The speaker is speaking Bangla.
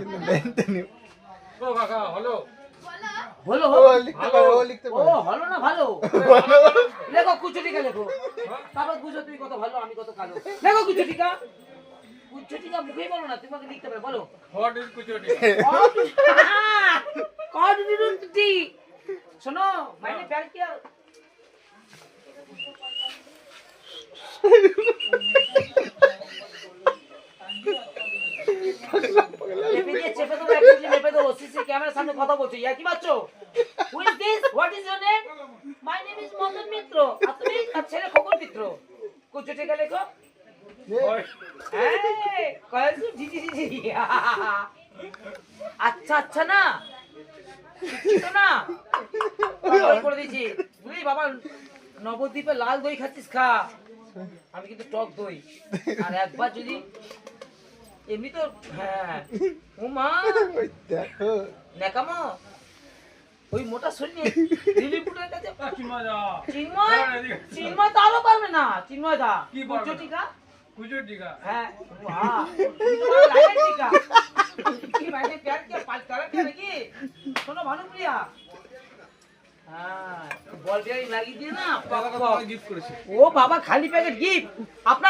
কিন্তু দেনতে নি ও কাকা হলো হলো ও লিখতে পারে ও লিখতে ও পারে হলো না ভালো লেখো কুচটিকা লেখো তারপর বুঝো তুমি কত ভালো আমি কত কালো লেখো কুচটিকা কুচটিকা মুখেই বলো না তোমাকে লিখতে হবে বলো হোয়াট ইজ কুচুটি কড ডুডুটি শোনো মাইনে প্যার কিয়া চেপে দাও একটু চেপে দাও সিসি ক্যামেরার সামনে কথা বলছো ইয়া কি বাচ্চো who is this what is your name my name is Madan Mitra আর তুমি আর ছেলে খোকন মিত্র কুচটিকা লেখো এই কয়েকটু জি জি জি আচ্ছা আচ্ছা না কিছু না ওই করে দিয়েছি বুঝলি বাবা নবদ্বীপে লাল দই খাচ্ছিস খা আমি কিন্তু টক দই আর একবার যদি এমনি তো হ্যাঁ ও মা ওই দেখো নেকামো ওই মোটা শরীর রিলিপুটের কাছে চিন্ময় দা চিন্ময় চিন্ময় তো আরো পারবে না চিন্ময় দা কি পারবে? কুচটিকা কুচুটিকা হ্যাঁ বাহ তোমার লাইন টিকা কি বাইরে প্যার কে পাঁচ টাকা কে নাকি শোনো ভানুপ্রিয়া হ্যাঁ বল বিয়ারি লাগিয়ে দিয়ে না কাকা তোমাকে গিফট করেছে ও বাবা খালি প্যাকেট গিফট আপনার